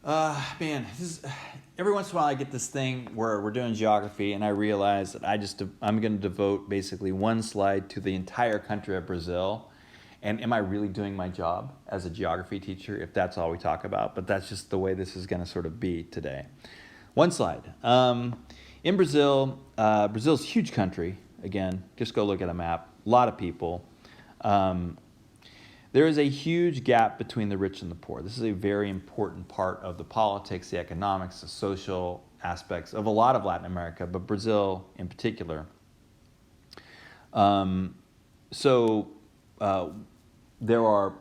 Man, every once in a while I get this thing where we're doing geography and I realize that I'm going to devote basically one slide to the entire country of Brazil. And am I really doing my job as a geography teacher if that's all we talk about? But that's just the way this is going to sort of be today. One slide. In Brazil, Brazil's a huge country. Again, just go look at a map. A lot of people. There is a huge gap between the rich and the poor. This is a very important part of the politics, the economics, the social aspects of a lot of Latin America, but Brazil in particular. There are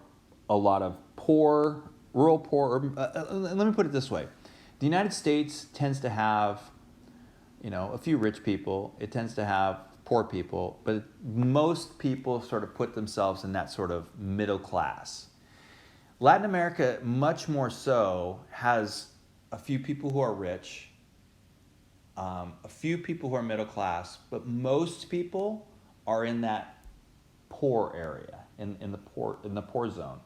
a lot of poor, rural poor. Let me put it this way: the United States tends to have, a few rich people. It tends to have poor people, but most people sort of put themselves in that sort of middle class. Latin America, much more so, has a few people who are rich, a few people who are middle class, but most people are in that poor area, in the poor zone.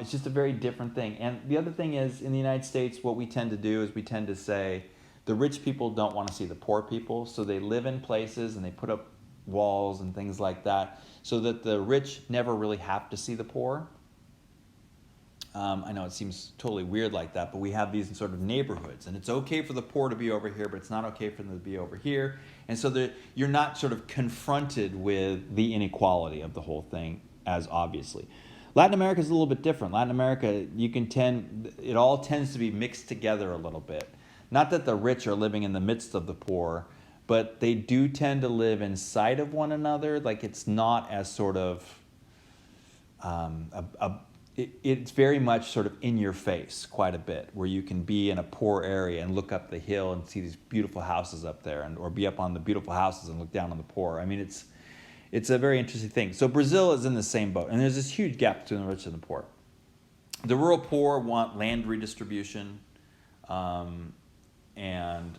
It's just a very different thing. And the other thing is, in the United States, what we tend to do is we tend to say, the rich people don't want to see the poor people, so they live in places and they put up walls and things like that so that the rich never really have to see the poor. I know it seems totally weird like that, but we have these sort of neighborhoods, and it's okay for the poor to be over here, but it's not okay for them to be over here. And so you're not sort of confronted with the inequality of the whole thing as obviously. Latin America is a little bit different. Latin America, it all tends to be mixed together a little bit. Not that the rich are living in the midst of the poor, but they do tend to live inside of one another. Like, it's not as sort of, it's very much sort of in your face quite a bit, where you can be in a poor area and look up the hill and see these beautiful houses up there, or be up on the beautiful houses and look down on the poor. I mean, it's a very interesting thing. So Brazil is in the same boat, and there's this huge gap between the rich and the poor. The rural poor want land redistribution. And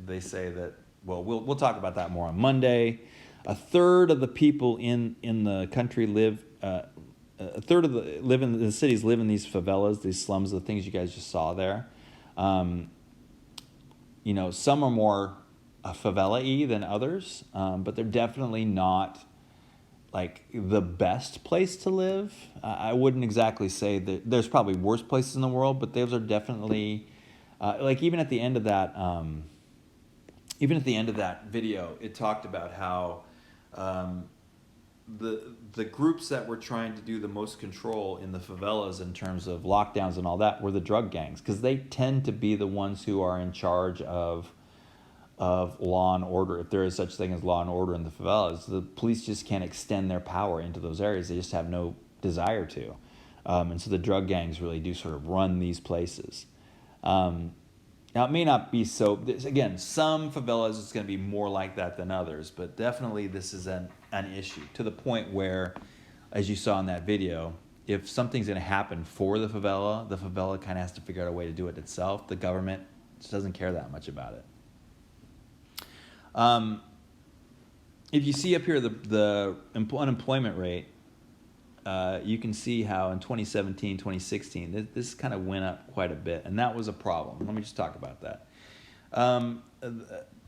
they say that, well, we'll talk about that more on Monday. A third of the people in the country live in the cities, live in these favelas, these slums, the things you guys just saw there. Some are more favela-y than others, but they're definitely not like the best place to live. I wouldn't exactly say that there's probably worse places in the world, but those are definitely. Even at the end of that video, it talked about how the groups that were trying to do the most control in the favelas in terms of lockdowns and all that were the drug gangs, because they tend to be the ones who are in charge of law and order. If there is such thing as law and order in the favelas, the police just can't extend their power into those areas. They just have no desire to, and so the drug gangs really do sort of run these places. Now, it may not be so. Again, some favelas it's going to be more like that than others, but definitely this is an issue to the point where, as you saw in that video, if something's going to happen for the favela kind of has to figure out a way to do it itself. The government just doesn't care that much about it. If you see up here the unemployment rate, you can see how in 2017, 2016, this kind of went up quite a bit, and that was a problem. Let me just talk about that.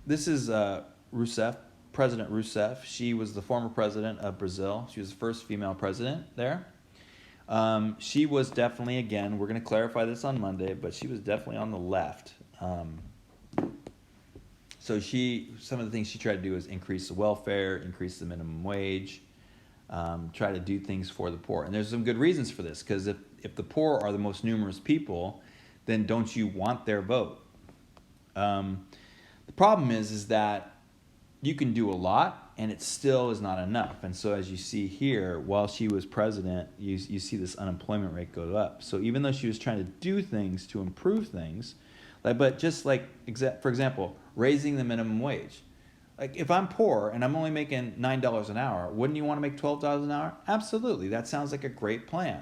This is Rousseff, President Rousseff. She was the former president of Brazil. She was the first female president there. She was definitely, again, we're going to clarify this on Monday, but she was definitely on the left. So some of the things she tried to do is increase the welfare, increase the minimum wage, try to do things for the poor. And there's some good reasons for this, because if the poor are the most numerous people, then don't you want their vote? The problem is that you can do a lot and it still is not enough. And so as you see here, while she was president, you see this unemployment rate go up. So even though she was trying to do things to improve things, but just like, for example, raising the minimum wage. Like, if I'm poor and I'm only making $9 an hour, wouldn't you want to make $12 an hour? Absolutely. That sounds like a great plan.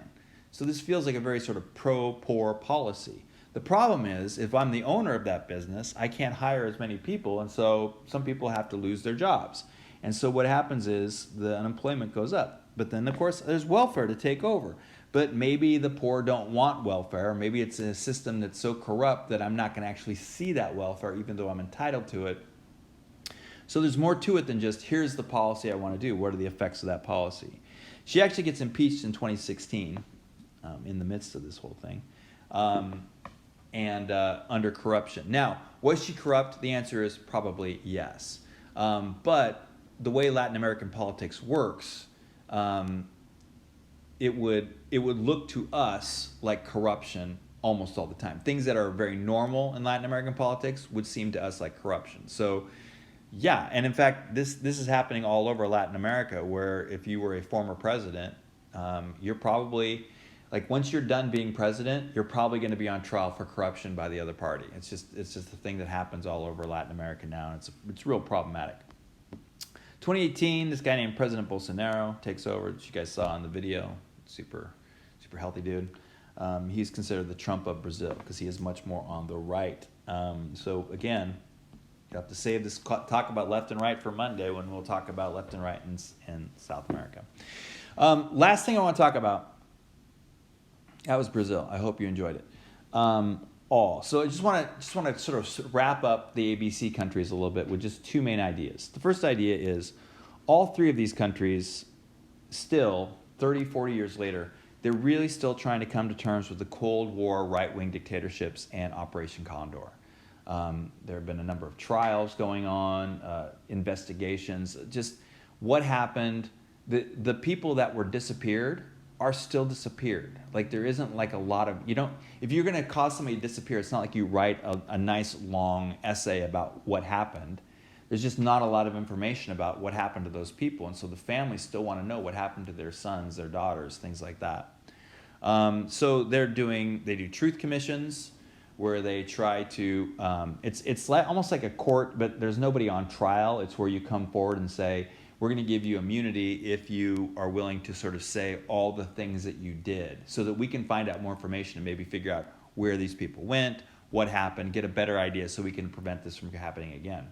So this feels like a very sort of pro-poor policy. The problem is, if I'm the owner of that business, I can't hire as many people, and so some people have to lose their jobs. And so what happens is the unemployment goes up. But then, of course, there's welfare to take over. But maybe the poor don't want welfare. Or maybe it's a system that's so corrupt that I'm not going to actually see that welfare even though I'm entitled to it. So there's more to it than just, here's the policy I want to do. What are the effects of that policy? She actually gets impeached in 2016 in the midst of this whole thing. And under corruption. Now, was she corrupt? The answer is probably yes. But the way Latin American politics works, it would look to us like corruption almost all the time. Things that are very normal in Latin American politics would seem to us like corruption. So, yeah, and in fact, this is happening all over Latin America, where if you were a former president, you're probably, like, once you're done being president, you're probably going to be on trial for corruption by the other party. It's just a thing that happens all over Latin America now, and it's real problematic. 2018, this guy named President Bolsonaro takes over, which you guys saw in the video. Super healthy dude. He's considered the Trump of Brazil because he is much more on the right. So again, you have to save this talk about left and right for Monday when we'll talk about left and right in South America. Last thing I want to talk about, that was Brazil. I hope you enjoyed it. So I just want to sort of wrap up the ABC countries a little bit with just two main ideas. The first idea is all three of these countries still, 30, 40 years later, they're really still trying to come to terms with the Cold War right-wing dictatorships and Operation Condor. There have been a number of trials going on, investigations, just what happened. The people that were disappeared are still disappeared. Like, there isn't like a lot of, if you're going to cause somebody to disappear, it's not like you write a nice long essay about what happened. There's just not a lot of information about what happened to those people. And so the families still want to know what happened to their sons, their daughters, things like that. So they do truth commissions where they try to, it's like, almost like a court, but there's nobody on trial. It's where you come forward and say, we're going to give you immunity if you are willing to sort of say all the things that you did so that we can find out more information and maybe figure out where these people went, what happened, get a better idea so we can prevent this from happening again.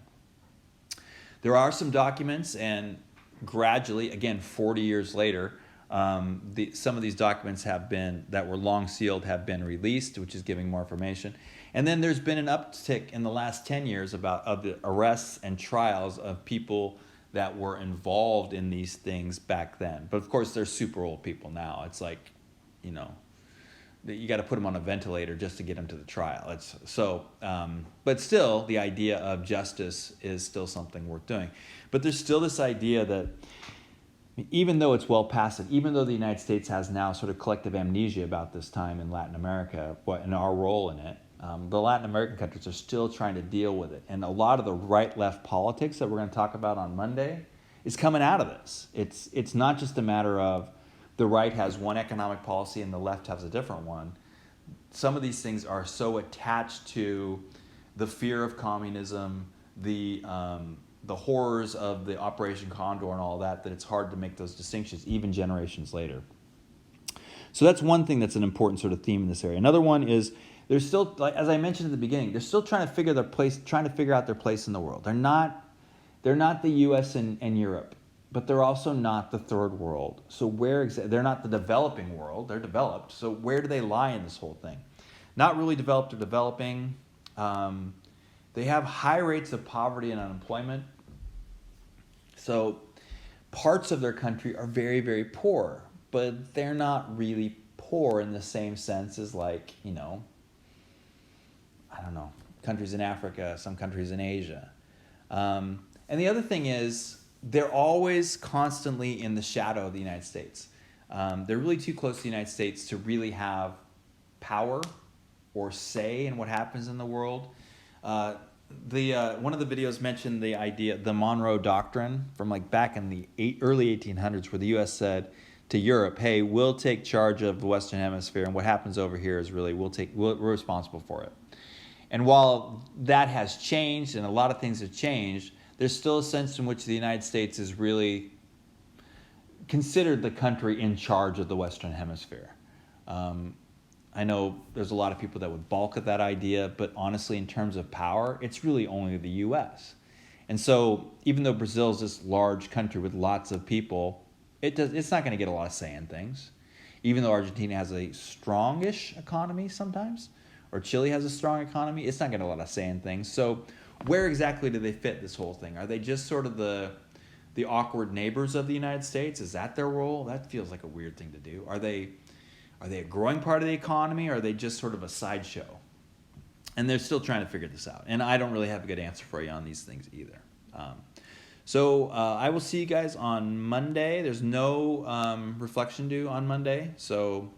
There are some documents, and gradually, again, 40 years later, some of these documents that were long sealed have been released, which is giving more information. And then there's been an uptick in the last 10 years of the arrests and trials of people that were involved in these things back then. But of course, they're super old people now. It's like, you got to put them on a ventilator just to get them to the trial. But still, the idea of justice is still something worth doing. But there's still this idea that even though it's well past it, even though the United States has now sort of collective amnesia about this time in Latin America, and our role in it, the Latin American countries are still trying to deal with it. And a lot of the right-left politics that we're going to talk about on Monday is coming out of this. It's not just a matter of the right has one economic policy and the left has a different one. Some of these things are so attached to the fear of communism, the horrors of the Operation Condor and all that it's hard to make those distinctions, even generations later. So that's one thing that's an important sort of theme in this area. Another one is they're still, like, as I mentioned at the beginning, they're still trying to figure out their place in the world. They're not the U.S. and Europe, but they're also not the third world. So they're not the developing world. They're developed. So where do they lie in this whole thing? Not really developed or developing. They have high rates of poverty and unemployment. So parts of their country are very, very poor, but they're not really poor in the same sense as, like, countries in Africa, some countries in Asia. And the other thing is, they're always constantly in the shadow of the United States. They're really too close to the United States to really have power or say in what happens in the world. One of the videos mentioned the idea, the Monroe Doctrine, from like back in the early 1800s, where the U.S. said to Europe, "Hey, we'll take charge of the Western Hemisphere, and what happens over here is really we're responsible for it." And while that has changed, and a lot of things have changed, there's still a sense in which the United States is really considered the country in charge of the Western Hemisphere. I know there's a lot of people that would balk at that idea, but honestly, in terms of power, it's really only the U.S. And so even though Brazil is this large country with lots of people, It's not going to get a lot of say in things, even though Argentina has a strongish economy sometimes, or Chile has a strong economy. It's not going to get a lot of say in things. So, where exactly do they fit this whole thing? Are they just sort of the awkward neighbors of the United States? Is that their role? That feels like a weird thing to do. Are they a growing part of the economy, or are they just sort of a sideshow? And they're still trying to figure this out. And I don't really have a good answer for you on these things either. So I will see you guys on Monday. There's no reflection due on Monday. So